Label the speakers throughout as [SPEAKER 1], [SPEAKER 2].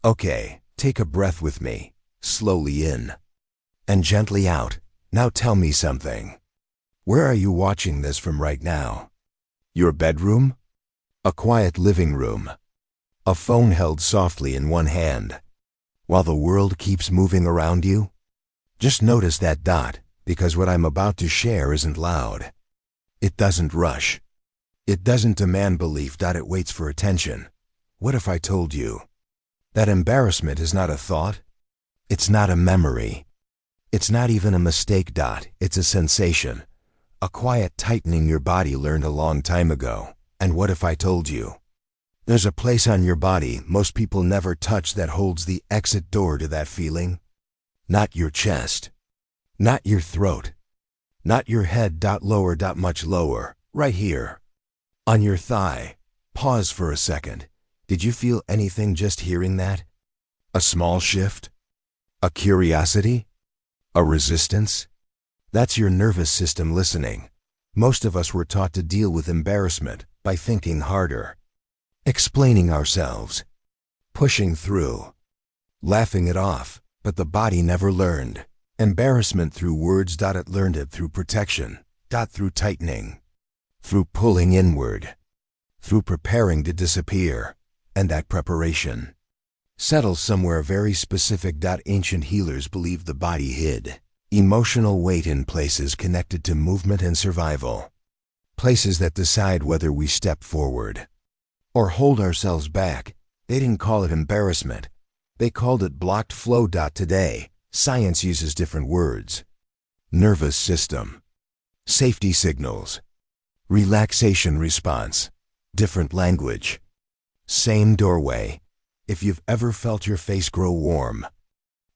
[SPEAKER 1] Okay, take a breath with me, slowly in and gently out. Now tell me something. Where are you watching this from right now? Your bedroom? A quiet living room? A phone held softly in one hand, while the world keeps moving around you? Just notice that dot, because what I'm about to share isn't loud. It doesn't rush. It doesn't demand belief. It waits for attention. What if I told you that embarrassment is not a thought? It's not a memory. It's not even a mistake. It's a sensation. A quiet tightening your body learned a long time ago. And what if I told you there's a place on your body most people never touch that holds the exit door to that feeling? Not your chest. Not your throat. Not your head. Lower. Much lower. Right here. On your thigh. Pause for a second. Did you feel anything just hearing that? A small shift? A curiosity? A resistance? That's your nervous system listening. Most of us were taught to deal with embarrassment by thinking harder, explaining ourselves, pushing through, laughing it off, but the body never learned embarrassment through words. It learned it through protection, through tightening, through pulling inward, through preparing to disappear, and that preparation settles somewhere very specific. Ancient healers believed the body hid emotional weight in places connected to movement and survival, places that decide whether we step forward or hold ourselves back. They didn't call it embarrassment. They called it blocked flow. Today, science uses different words. Nervous system, safety signals, relaxation response, different language. Same doorway. If you've ever felt your face grow warm,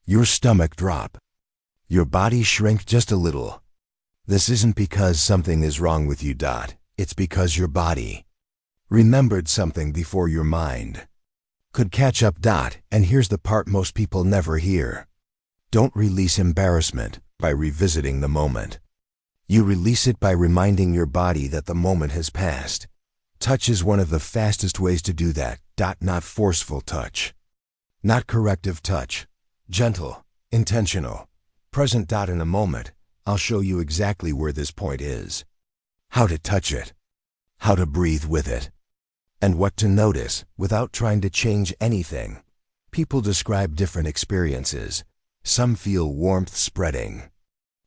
[SPEAKER 1] your stomach drop, your body shrink just a little, this isn't because something is wrong with you. It's because your body remembered something before your mind could catch up. And here's the part most people never hear. Don't release embarrassment by revisiting the moment. You release it by reminding your body that the moment has passed. Touch is one of the fastest ways to do that. Not forceful touch, not corrective touch, gentle, intentional, present. In a moment, I'll show you exactly where this point is, how to touch it, how to breathe with it, and what to notice without trying to change anything. People describe different experiences. Some feel warmth spreading.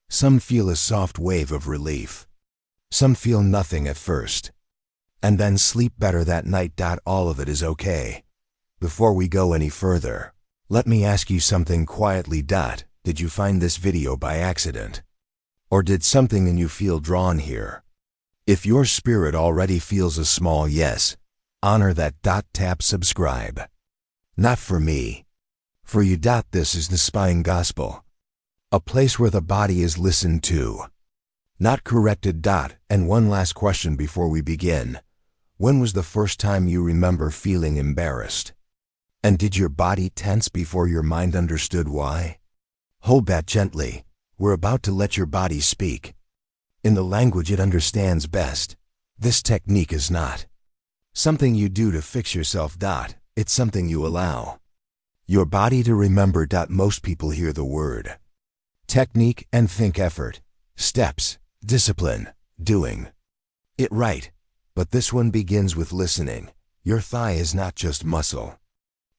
[SPEAKER 1] Some feel a soft wave of relief. Some feel nothing at first, and then sleep better that night. All of it is okay. Before we go any further, let me ask you something quietly. Did you find this video by accident? Or did something in you feel drawn here? If your spirit already feels a small yes, honor that. Tap subscribe. Not for me. For you. This is the Spine Gospel. A place where the body is listened to, not corrected. And one last question before we begin. When was the first time you remember feeling embarrassed? And did your body tense before your mind understood why? Hold that gently. We're about to let your body speak in the language it understands best. This technique is not something you do to fix yourself. It's something you allow your body to remember. Most people hear the word technique and think effort, steps, discipline, doing it right. But this one begins with listening. Your thigh is not just muscle.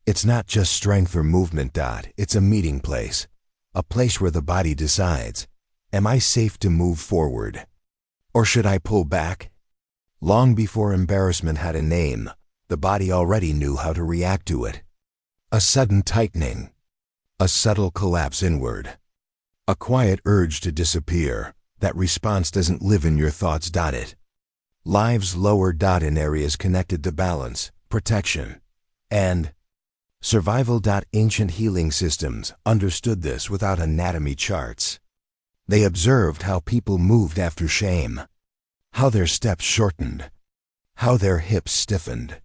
[SPEAKER 1] It's not just strength or movement. It's a meeting place. A place where the body decides, am I safe to move forward? Or should I pull back? Long before embarrassment had a name, the body already knew how to react to it. A sudden tightening. A subtle collapse inward. A quiet urge to disappear. That response doesn't live in your thoughts. It lives lower. In areas connected to balance, protection, and survival. Ancient healing systems understood this without anatomy charts. They observed how people moved after shame, how their steps shortened, how their hips stiffened,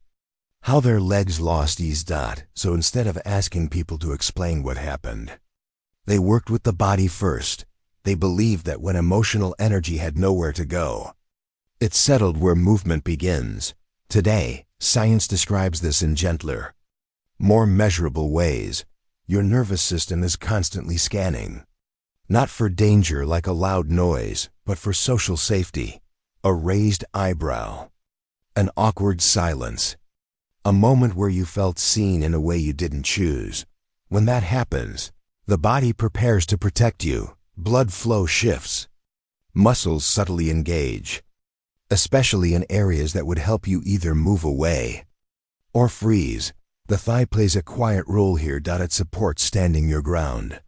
[SPEAKER 1] how their legs lost ease. So instead of asking people to explain what happened, they worked with the body first. They believed that when emotional energy had nowhere to go, it settled where movement begins. Today, science describes this in gentler, more measurable ways. Your nervous system is constantly scanning. Not for danger like a loud noise, but for social safety. A raised eyebrow. An awkward silence. A moment where you felt seen in a way you didn't choose. When that happens, the body prepares to protect you. Blood flow shifts. Muscles subtly engage, especially in areas that would help you either move away or freeze. The thigh plays a quiet role here. It supports standing your ground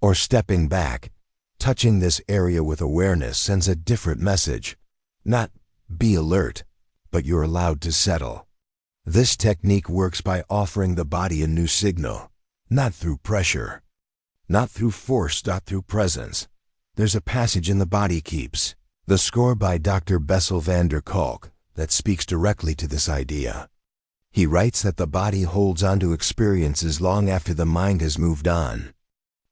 [SPEAKER 1] or stepping back. Touching this area with awareness sends a different message. Not be alert, but you're allowed to settle. This technique works by offering the body a new signal, not through pressure, not through force, through presence. There's a passage in The Body Keeps, the score by Dr. Bessel van der Kolk, that speaks directly to this idea. He writes that the body holds on to experiences long after the mind has moved on,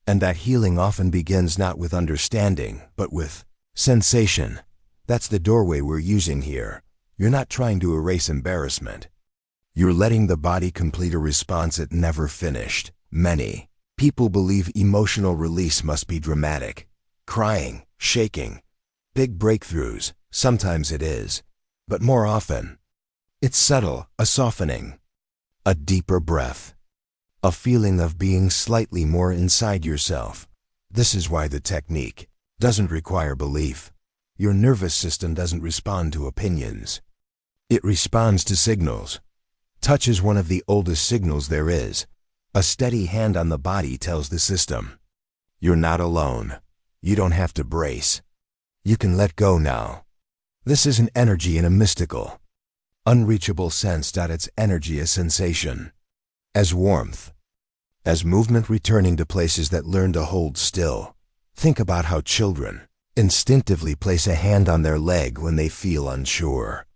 [SPEAKER 1] and that healing often begins not with understanding, but with sensation. That's the doorway we're using here. You're not trying to erase embarrassment. You're letting the body complete a response it never finished. Many people believe emotional release must be dramatic. Crying, shaking, big breakthroughs. Sometimes it is, but more often, it's subtle, a softening, a deeper breath, a feeling of being slightly more inside yourself. This is why the technique doesn't require belief. Your nervous system doesn't respond to opinions. It responds to signals. Touch is one of the oldest signals there is. A steady hand on the body tells the system, you're not alone. You don't have to brace. You can let go now. This is an energy in a mystical, unreachable sense. Its energy as sensation, as warmth, as movement returning to places that learn to hold still. Think about how children instinctively place a hand on their leg when they feel unsure,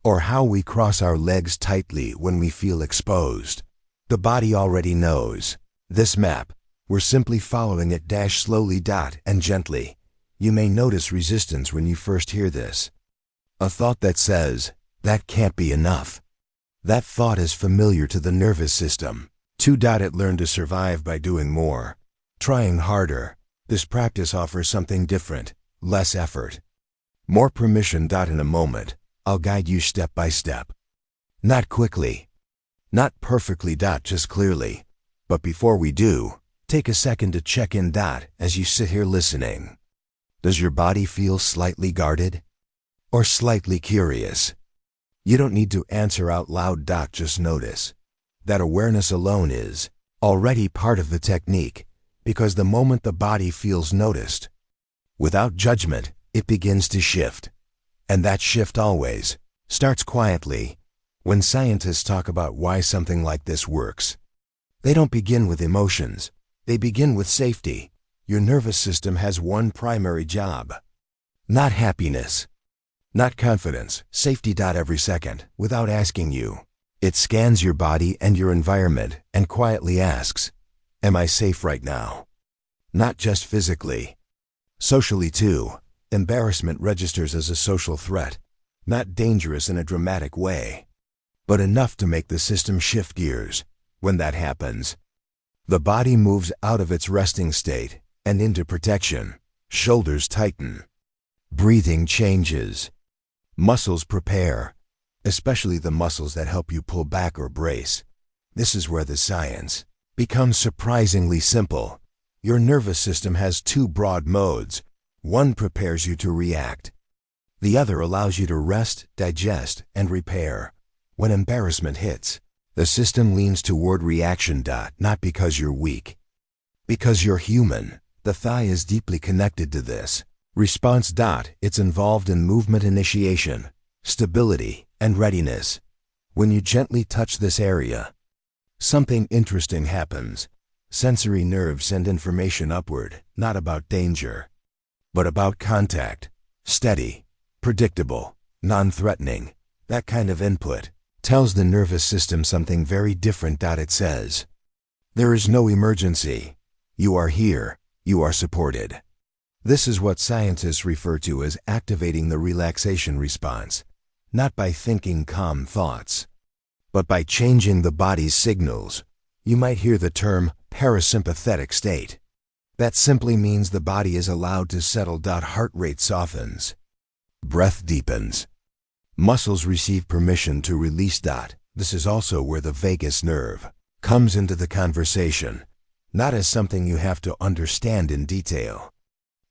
[SPEAKER 1] or how we cross our legs tightly when we feel exposed. The body already knows this map. We're simply following it. Slowly and gently. You may notice resistance when you first hear this. A thought that says, that can't be enough. That thought is familiar to the nervous system. It learned to survive by doing more, trying harder. This practice offers something different, less effort, more permission. In a moment, I'll guide you step by step. Not quickly, not perfectly. Just clearly. But before we do, take a second to check in. As you sit here listening, does your body feel slightly guarded or slightly curious? You don't need to answer out loud. Just notice. That awareness alone is already part of the technique, because the moment the body feels noticed, without judgment, it begins to shift. And that shift always starts quietly. When scientists talk about why something like this works, they don't begin with emotions. They begin with safety. Your nervous system has one primary job. Not happiness, not confidence, safety. Every second, without asking you, it scans your body and your environment and quietly asks, am I safe right now? Not just physically. Socially too. Embarrassment registers as a social threat, not dangerous in a dramatic way, but enough to make the system shift gears. When that happens, the body moves out of its resting state and into protection. Shoulders tighten. Breathing changes. Muscles prepare, especially the muscles that help you pull back or brace. This is where the science becomes surprisingly simple. Your nervous system has two broad modes. One prepares you to react. The other allows you to rest, digest, and repair. When embarrassment hits, the system leans toward reaction. Not because you're weak, because you're human. The thigh is deeply connected to this response. It's involved in movement initiation, stability, and readiness. When you gently touch this area, something interesting happens. Sensory nerves send information upward, not about danger, but about contact. Steady, predictable, non-threatening. That kind of input tells the nervous system something very different. It says, there is no emergency. You are here. You are supported. This is what scientists refer to as activating the relaxation response, not by thinking calm thoughts, but by changing the body's signals. You might hear the term parasympathetic state. That simply means the body is allowed to settle. Heart rate softens. Breath deepens. Muscles receive permission to release. This is also where the vagus nerve comes into the conversation, not as something you have to understand in detail.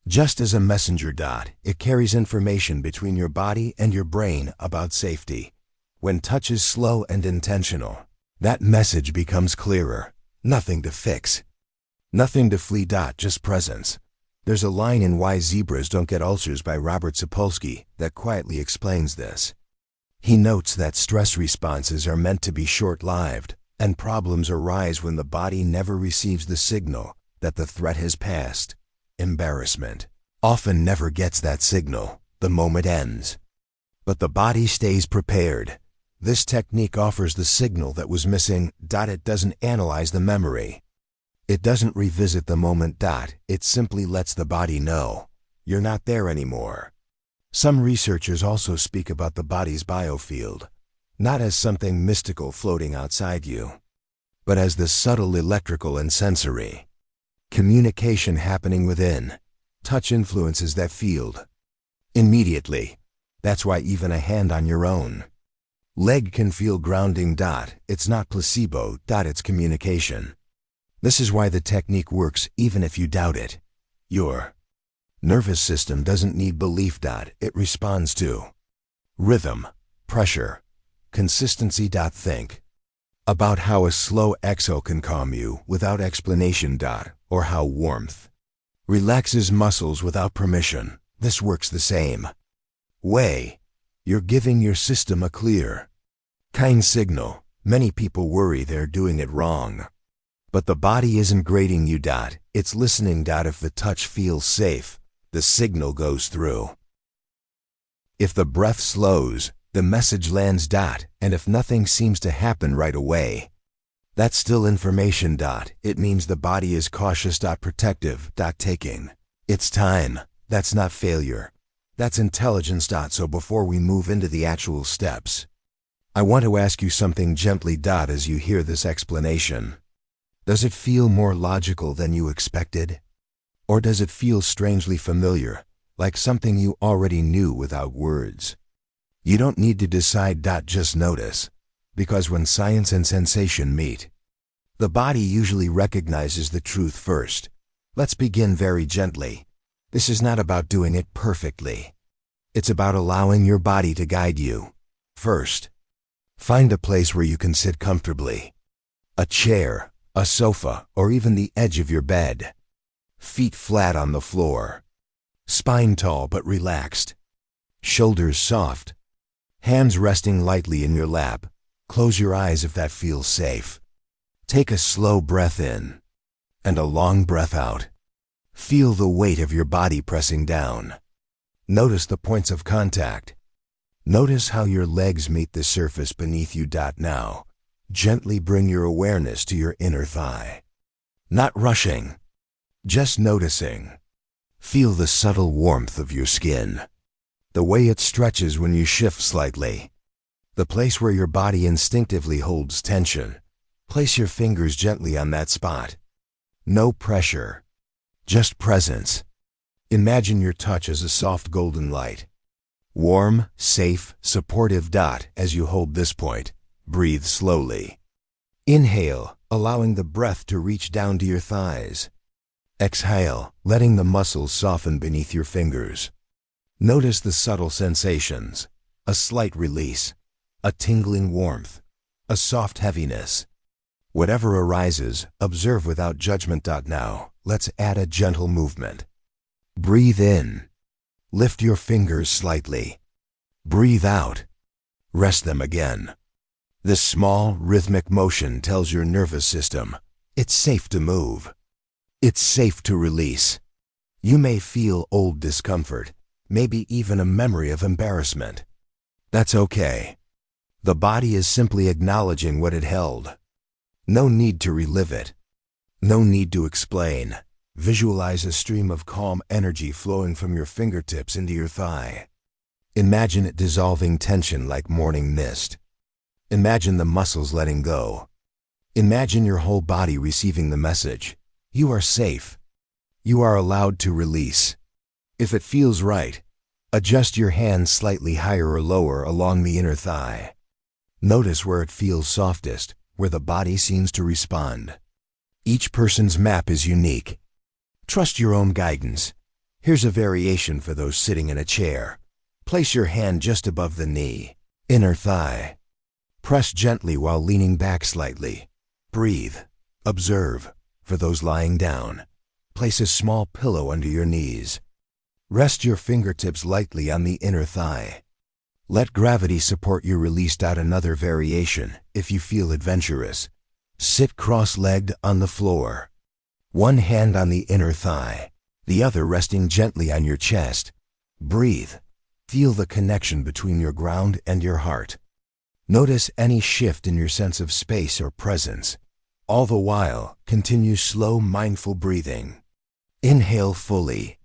[SPEAKER 1] Just as a messenger. It carries information between your body and your brain about safety. When touch is slow and intentional, that message becomes clearer. Nothing to fix. Nothing to flee. Just presence. There's a line in Why Zebras Don't Get Ulcers by Robert Sapolsky that quietly explains this. He notes that stress responses are meant to be short-lived, and problems arise when the body never receives the signal that the threat has passed. Embarrassment often never gets that signal. The moment ends. But the body stays prepared. This technique offers the signal that was missing. It doesn't analyze the memory. It doesn't revisit the moment. It simply lets the body know you're not there anymore. Some researchers also speak about the body's biofield, not as something mystical floating outside you, but as the subtle electrical and sensory communication happening within. Touch influences that field immediately. That's why even a hand on your own leg can feel grounding. It's not placebo. It's communication. This is why the technique works even if you doubt it. Your nervous system doesn't need belief. It responds to rhythm, pressure, consistency. Think about how a slow exhale can calm you without explanation. Or how warmth relaxes muscles without permission. This works the same way. You're giving your system a clear, kind signal. Many people worry they're doing it wrong. But the body isn't grading you. It's listening. If the touch feels safe, the signal goes through. If the breath slows, the message lands. And if nothing seems to happen right away, that's still information. It means the body is cautious. Protective. Taking its time. That's not failure. That's intelligence. So before we move into the actual steps, I want to ask you something gently. As you hear this explanation, does it feel more logical than you expected? Or does it feel strangely familiar, like something you already knew without words? You don't need to decide. Just notice. Because when science and sensation meet, the body usually recognizes the truth first. Let's begin very gently. This is not about doing it perfectly. It's about allowing your body to guide you. First, find a place where you can sit comfortably. A chair, a sofa, or even the edge of your bed. Feet flat on the floor. Spine tall but relaxed. Shoulders soft. Hands resting lightly in your lap. Close your eyes if that feels safe. Take a slow breath in and a long breath out. Feel the weight of your body pressing down. Notice the points of contact. Notice how your legs meet the surface beneath you. Now, gently bring your awareness to your inner thigh. Not rushing, just noticing. Feel the subtle warmth of your skin, the way it stretches when you shift slightly. The place where your body instinctively holds tension. Place your fingers gently on that spot. No pressure, just presence. Imagine your touch as a soft golden light. Warm, safe, supportive. As you hold this point, breathe slowly. Inhale, allowing the breath to reach down to your thighs. Exhale, letting the muscles soften beneath your fingers. Notice the subtle sensations. A slight release. A tingling warmth, a soft heaviness. Whatever arises, observe without judgment. Now, let's add a gentle movement. Breathe in. Lift your fingers slightly. Breathe out. Rest them again. This small, rhythmic motion tells your nervous system it's safe to move. It's safe to release. You may feel old discomfort, maybe even a memory of embarrassment. That's okay. The body is simply acknowledging what it held. No need to relive it. No need to explain. Visualize a stream of calm energy flowing from your fingertips into your thigh. Imagine it dissolving tension like morning mist. Imagine the muscles letting go. Imagine your whole body receiving the message. You are safe. You are allowed to release. If it feels right, adjust your hands slightly higher or lower along the inner thigh. Notice where it feels softest, where the body seems to respond. Each person's map is unique. Trust your own guidance. Here's a variation for those sitting in a chair. Place your hand just above the knee, inner thigh. Press gently while leaning back slightly. Breathe. Observe. For those lying down, place a small pillow under your knees. Rest your fingertips lightly on the inner thigh. Let gravity support your release. Another variation, if you feel adventurous. Sit cross-legged on the floor. One hand on the inner thigh, the other resting gently on your chest. Breathe. Feel the connection between your ground and your heart. Notice any shift in your sense of space or presence. All the while, continue slow, mindful breathing. Inhale fully.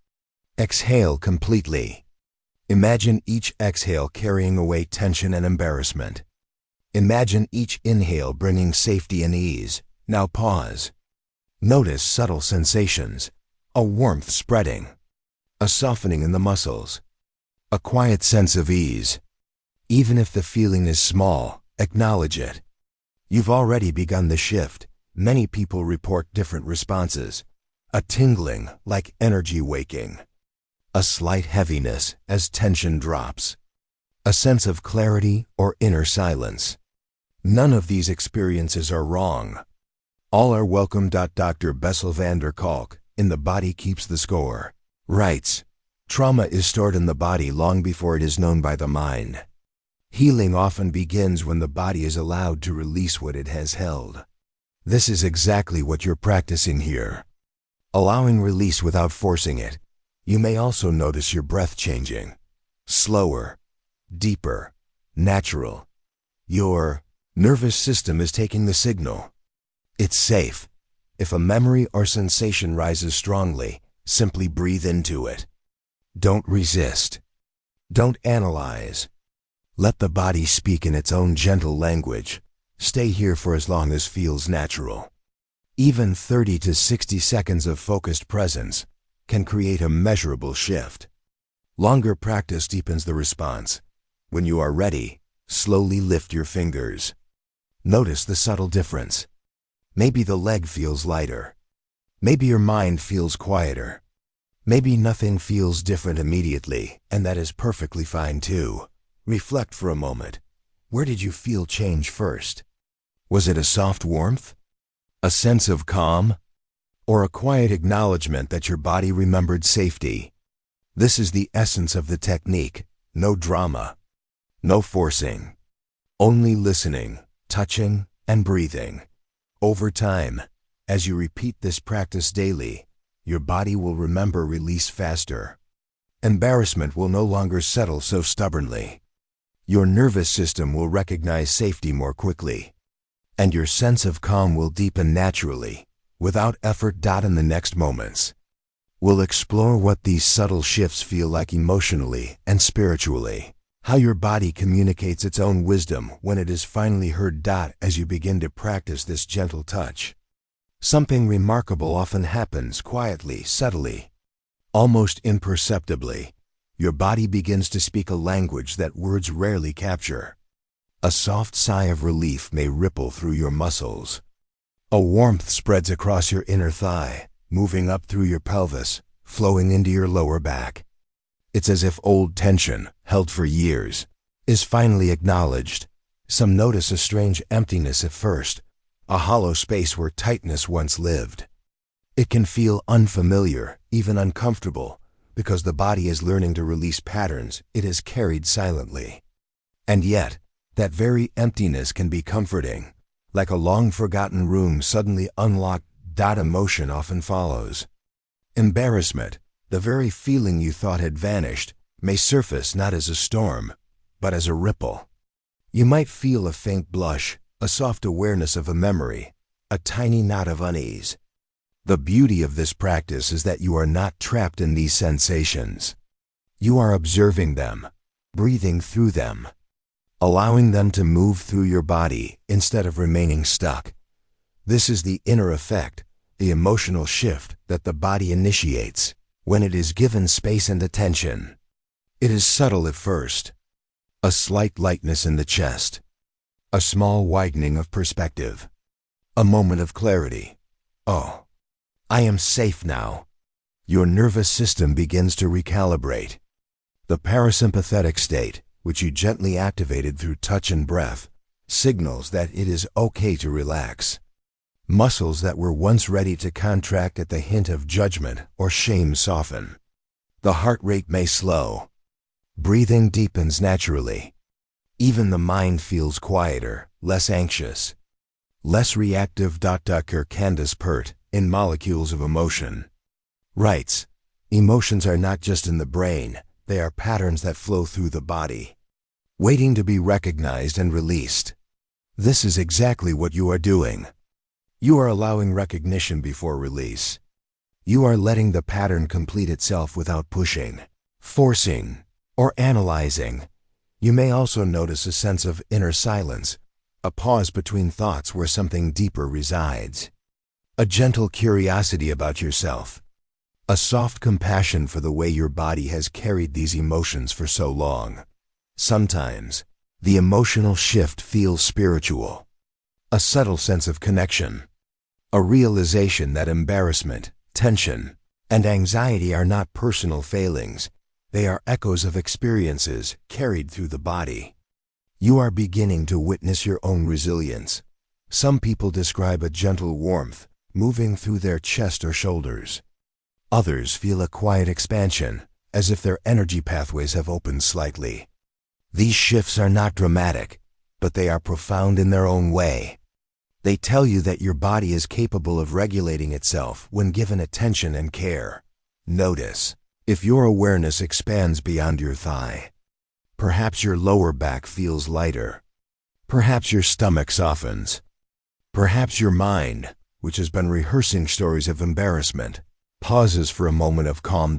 [SPEAKER 1] Exhale completely. Imagine each exhale carrying away tension and embarrassment. Imagine each inhale bringing safety and ease. Now pause. Notice subtle sensations. A warmth spreading. A softening in the muscles. A quiet sense of ease. Even if the feeling is small, acknowledge it. You've already begun the shift. Many people report different responses. A tingling, like energy waking. A slight heaviness as tension drops. A sense of clarity or inner silence. None of these experiences are wrong. All are welcome. Dr. Bessel van der Kolk, in The Body Keeps the Score, writes, "Trauma is stored in the body long before it is known by the mind. Healing often begins when the body is allowed to release what it has held." This is exactly what you're practicing here. Allowing release without forcing it. You may also notice your breath changing. Slower, deeper, natural. Your nervous system is taking the signal. It's safe. If a memory or sensation rises strongly, simply breathe into it. Don't resist. Don't analyze. Let the body speak in its own gentle language. Stay here for as long as feels natural. Even 30 to 60 seconds of focused presence can create a measurable shift. Longer practice deepens the response. When you are ready, slowly lift your fingers. Notice the subtle difference. Maybe the leg feels lighter. Maybe your mind feels quieter. Maybe nothing feels different immediately, and that is perfectly fine too. Reflect for a moment. Where did you feel change first? Was it a soft warmth? A sense of calm? Or a quiet acknowledgement that your body remembered safety? This is the essence of the technique. No drama. No forcing. Only listening, touching, and breathing. Over time, as you repeat this practice daily, your body will remember release faster. Embarrassment will no longer settle so stubbornly. Your nervous system will recognize safety more quickly. And your sense of calm will deepen naturally, without effort. In the next moments, we'll explore what these subtle shifts feel like emotionally and spiritually. How your body communicates its own wisdom when it is finally heard. As you begin to practice this gentle touch, something remarkable often happens quietly, subtly, almost imperceptibly. Your body begins to speak a language that words rarely capture. A soft sigh of relief may ripple through your muscles. A warmth spreads across your inner thigh, moving up through your pelvis, flowing into your lower back. It's as if old tension, held for years, is finally acknowledged. Some notice a strange emptiness at first, a hollow space where tightness once lived. It can feel unfamiliar, even uncomfortable, because the body is learning to release patterns it has carried silently. And yet, that very emptiness can be comforting, like a long-forgotten room suddenly unlocked. Emotion often follows. Embarrassment, the very feeling you thought had vanished, may surface not as a storm, but as a ripple. You might feel a faint blush, a soft awareness of a memory, a tiny knot of unease. The beauty of this practice is that you are not trapped in these sensations. You are observing them, breathing through them, allowing them to move through your body instead of remaining stuck. This is the inner effect, the emotional shift that the body initiates when it is given space and attention. It is subtle at first. A slight lightness in the chest. A small widening of perspective. A moment of clarity. Oh, I am safe now. Your nervous system begins to recalibrate. The parasympathetic state, which you gently activated through touch and breath, signals that it is okay to relax. Muscles that were once ready to contract at the hint of judgment or shame soften. The heart rate may slow. Breathing deepens naturally. Even the mind feels quieter, less anxious, less reactive. Dr. Candace Pert, in Molecules of Emotion, writes, emotions are not just in the brain, they are patterns that flow through the body, waiting to be recognized and released. This is exactly what you are doing. You are allowing recognition before release. You are letting the pattern complete itself without pushing, forcing, or analyzing. You may also notice a sense of inner silence, a pause between thoughts where something deeper resides. A gentle curiosity about yourself. A soft compassion for the way your body has carried these emotions for so long. Sometimes, the emotional shift feels spiritual. A subtle sense of connection. A realization that embarrassment, tension, and anxiety are not personal failings. They are echoes of experiences carried through the body. You are beginning to witness your own resilience. Some people describe a gentle warmth moving through their chest or shoulders. Others feel a quiet expansion, as if their energy pathways have opened slightly. These shifts are not dramatic, but they are profound in their own way. They tell you that your body is capable of regulating itself when given attention and care. Notice if your awareness expands beyond your thigh. Perhaps your lower back feels lighter. Perhaps your stomach softens. Perhaps your mind, which has been rehearsing stories of embarrassment, pauses for a moment of calm.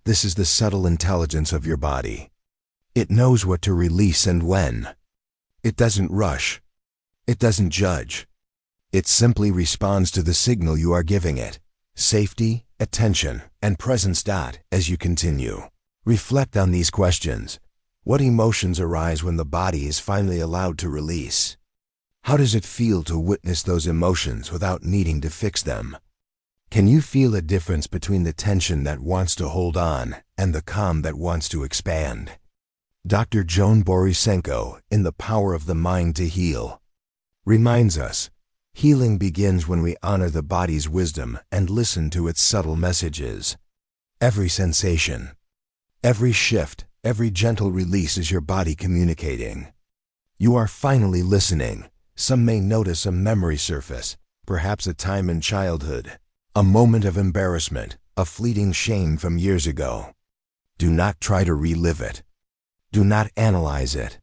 [SPEAKER 1] This is the subtle intelligence of your body. It knows what to release and when. It doesn't rush. It doesn't judge. It simply responds to the signal you are giving it. Safety, attention, and presence. As you continue, reflect on these questions. What emotions arise when the body is finally allowed to release? How does it feel to witness those emotions without needing to fix them? Can you feel a difference between the tension that wants to hold on and the calm that wants to expand? Dr. Joan Borisenko, in The Power of the Mind to Heal, reminds us, healing begins when we honor the body's wisdom and listen to its subtle messages. Every sensation, every shift, every gentle release is your body communicating. You are finally listening. Some may notice a memory surface, perhaps a time in childhood, a moment of embarrassment, a fleeting shame from years ago. Do not try to relive it. Do not analyze it.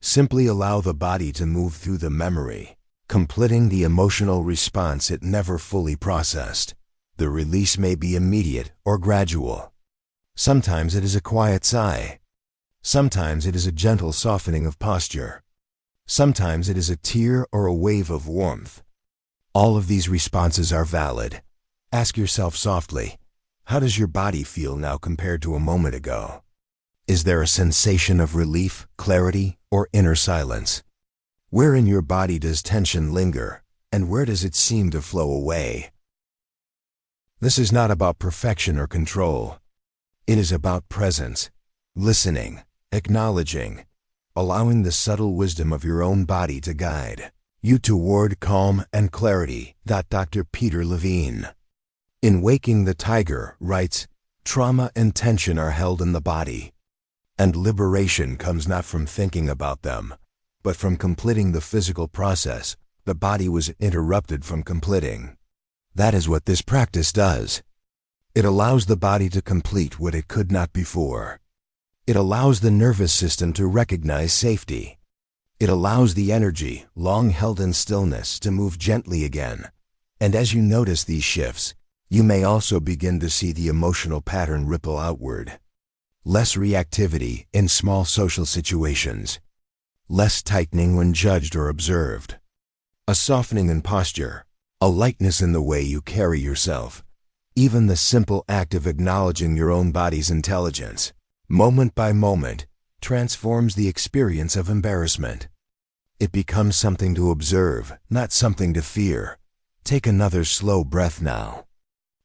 [SPEAKER 1] Simply allow the body to move through the memory, completing the emotional response it never fully processed. The release may be immediate or gradual. Sometimes it is a quiet sigh. Sometimes it is a gentle softening of posture. Sometimes it is a tear or a wave of warmth. All of these responses are valid. Ask yourself softly, how does your body feel now compared to a moment ago? Is there a sensation of relief, clarity, or inner silence? Where in your body does tension linger, and where does it seem to flow away? This is not about perfection or control. It is about presence, listening, acknowledging, allowing the subtle wisdom of your own body to guide you toward calm and clarity. Dr. Peter Levine, in Waking the Tiger, writes, trauma and tension are held in the body, and liberation comes not from thinking about them, but from completing the physical process the body was interrupted from completing. That is what this practice does. It allows the body to complete what it could not before. It allows the nervous system to recognize safety. It allows the energy, long held in stillness, to move gently again. And as you notice these shifts, you may also begin to see the emotional pattern ripple outward. Less reactivity in small social situations. Less tightening when judged or observed. A softening in posture, a lightness in the way you carry yourself. Even the simple act of acknowledging your own body's intelligence, moment by moment, transforms the experience of embarrassment. It becomes something to observe, not something to fear. Take another slow breath now.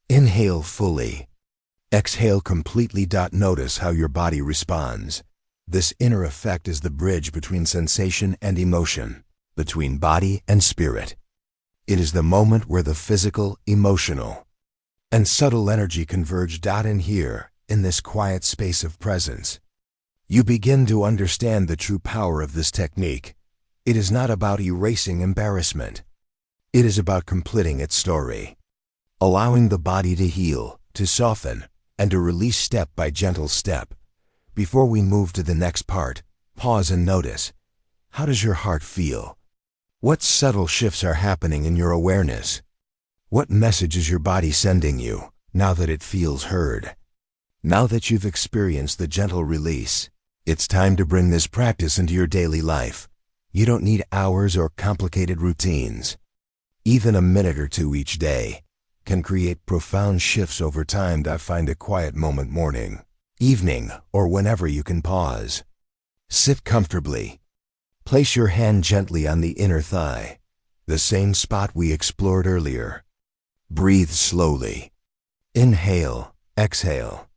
[SPEAKER 1] Inhale fully. Exhale completely. Notice how your body responds. This inner effect is the bridge between sensation and emotion, between body and spirit. It is the moment where the physical, emotional, and subtle energy converge. In here, in this quiet space of presence, you begin to understand the true power of this technique. It is not about erasing embarrassment. It is about completing its story, allowing the body to heal, to soften, and to release step by gentle step. Before we move to the next part, pause and notice. How does your heart feel? What subtle shifts are happening in your awareness? What message is your body sending you, now that it feels heard? Now that you've experienced the gentle release, it's time to bring this practice into your daily life. You don't need hours or complicated routines. Even a minute or two each day can create profound shifts over time. Find a quiet moment, morning, evening, or whenever you can pause. Sit comfortably. Place your hand gently on the inner thigh, the same spot we explored earlier. Breathe slowly. Inhale, exhale.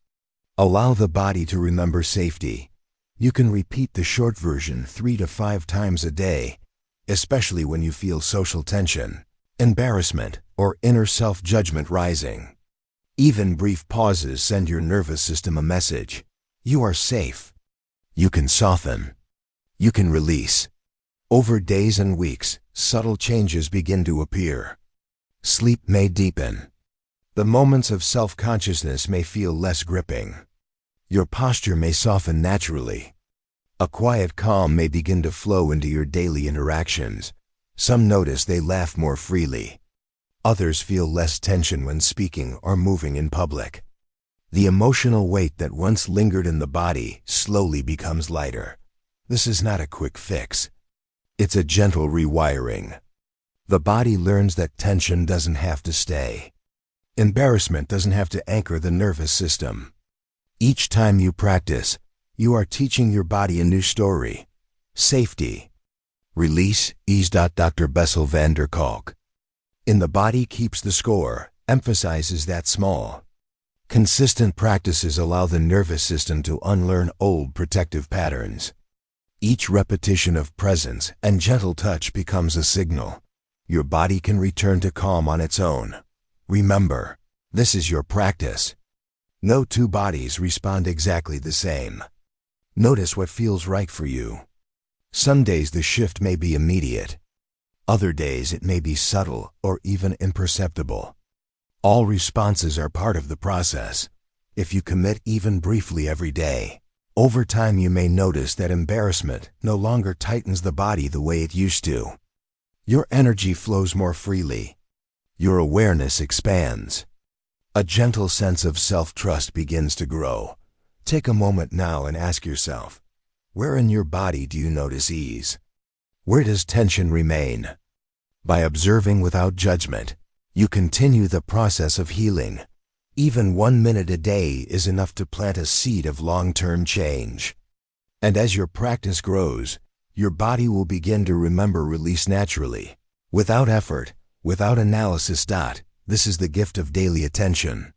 [SPEAKER 1] Allow the body to remember safety. You can repeat the short version 3 to 5 times a day, especially when you feel social tension, embarrassment, or inner self-judgment rising. Even brief pauses send your nervous system a message. You are safe. You can soften. You can release. Over days and weeks, subtle changes begin to appear. Sleep may deepen. The moments of self-consciousness may feel less gripping. Your posture may soften naturally. A quiet calm may begin to flow into your daily interactions. Some notice they laugh more freely. Others feel less tension when speaking or moving in public. The emotional weight that once lingered in the body slowly becomes lighter. This is not a quick fix. It's a gentle rewiring. The body learns that tension doesn't have to stay. Embarrassment doesn't have to anchor the nervous system. Each time you practice, you are teaching your body a new story. Safety. Release, ease. Dr. Bessel van der Kolk. In the body keeps the score, emphasizes that small, consistent practices allow the nervous system to unlearn old protective patterns. Each repetition of presence and gentle touch becomes a signal. Your body can return to calm on its own. Remember, this is your practice. No two bodies respond exactly the same. Notice what feels right for you. Some days the shift may be immediate. Other days it may be subtle or even imperceptible. All responses are part of the process. If you commit even briefly every day, over time you may notice that embarrassment no longer tightens the body the way it used to. Your energy flows more freely. Your awareness expands. A gentle sense of self-trust begins to grow. Take a moment now and ask yourself, where in your body do you notice ease? Where does tension remain? By observing without judgment, you continue the process of healing. Even 1 minute a day is enough to plant a seed of long-term change. And as your practice grows, your body will begin to remember release naturally, without effort, without analysis. This is the gift of daily attention.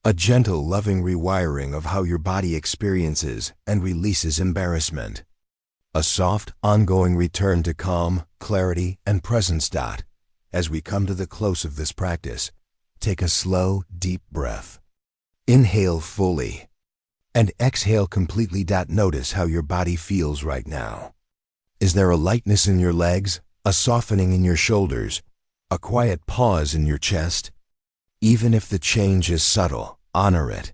[SPEAKER 1] A gentle, loving rewiring of how your body experiences and releases embarrassment. A soft, ongoing return to calm, clarity, and presence. As we come to the close of this practice, take a slow, deep breath. Inhale fully and exhale completely. Notice how your body feels right now. Is there a lightness in your legs, a softening in your shoulders, a quiet pause in your chest? Even if the change is subtle, honor it.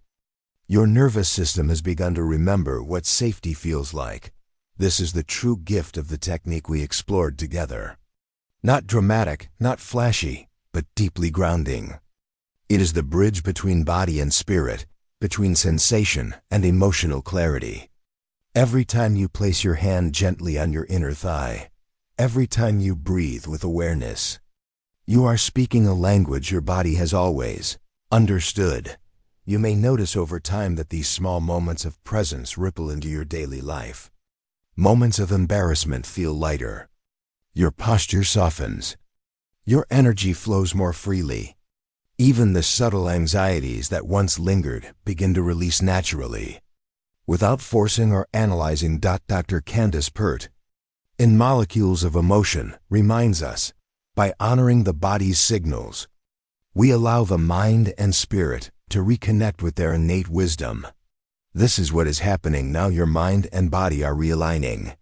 [SPEAKER 1] Your nervous system has begun to remember what safety feels like. This is the true gift of the technique we explored together. Not dramatic, not flashy, but deeply grounding. It is the bridge between body and spirit, between sensation and emotional clarity. Every time you place your hand gently on your inner thigh, every time you breathe with awareness. You are speaking a language your body has always understood. You may notice over time that these small moments of presence ripple into your daily life. Moments of embarrassment feel lighter. Your posture softens. Your energy flows more freely. Even the subtle anxieties that once lingered begin to release naturally, without forcing or analyzing. Dr. Candace Pert, in Molecules of Emotion, reminds us, by honoring the body's signals, we allow the mind and spirit to reconnect with their innate wisdom. This is what is happening now. Your mind and body are realigning.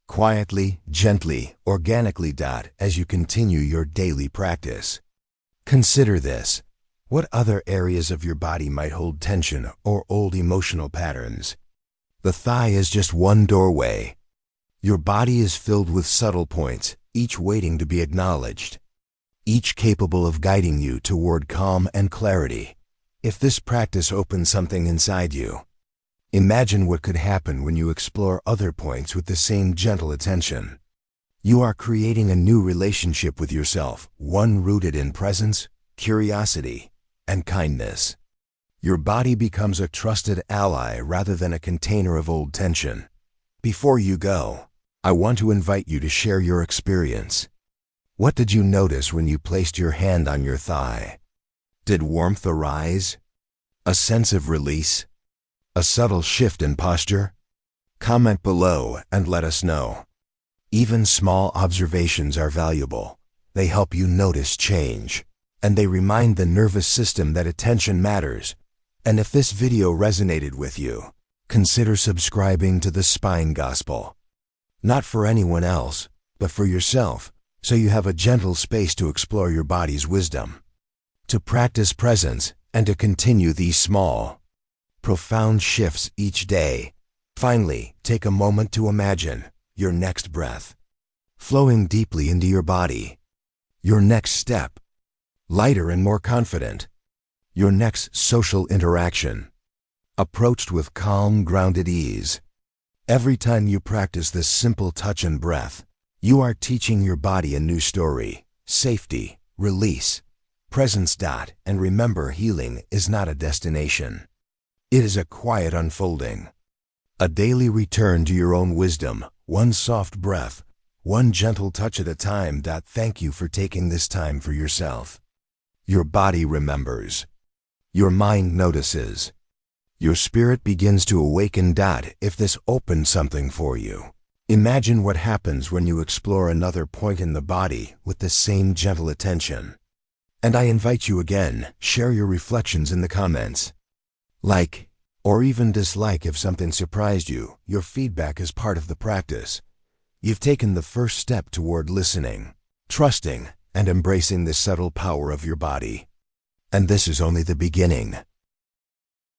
[SPEAKER 1] Quietly, gently, organically. As you continue your daily practice, consider this. What other areas of your body might hold tension or old emotional patterns? The thigh is just one doorway. Your body is filled with subtle points, each waiting to be acknowledged, each capable of guiding you toward calm and clarity. If this practice opens something inside you, imagine what could happen when you explore other points with the same gentle attention. You are creating a new relationship with yourself, one rooted in presence, curiosity, and kindness. Your body becomes a trusted ally rather than a container of old tension. Before you go, I want to invite you to share your experience. What did you notice when you placed your hand on your thigh? Did warmth arise? A sense of release? A subtle shift in posture? Comment below and let us know. Even small observations are valuable. They help you notice change, and they remind the nervous system that attention matters. And if this video resonated with you, consider subscribing to the Spine Gospel. Not for anyone else, but for yourself, so you have a gentle space to explore your body's wisdom, to practice presence, and to continue these small, profound shifts each day. Finally, take a moment to imagine your next breath, flowing deeply into your body. Your next step, lighter and more confident. Your next social interaction, approached with calm, grounded ease. Every time you practice this simple touch and breath, you are teaching your body a new story: safety, release, presence. And remember, healing is not a destination. It is a quiet unfolding, a daily return to your own wisdom, one soft breath, one gentle touch at a time. Thank you for taking this time for yourself. Your body remembers. Your mind notices. Your spirit begins to awaken. If this opened something for you, imagine what happens when you explore another point in the body with the same gentle attention. And I invite you again, share your reflections in the comments. Like, or even dislike if something surprised you. Your feedback is part of the practice. You've taken the first step toward listening, trusting, and embracing the subtle power of your body. And this is only the beginning.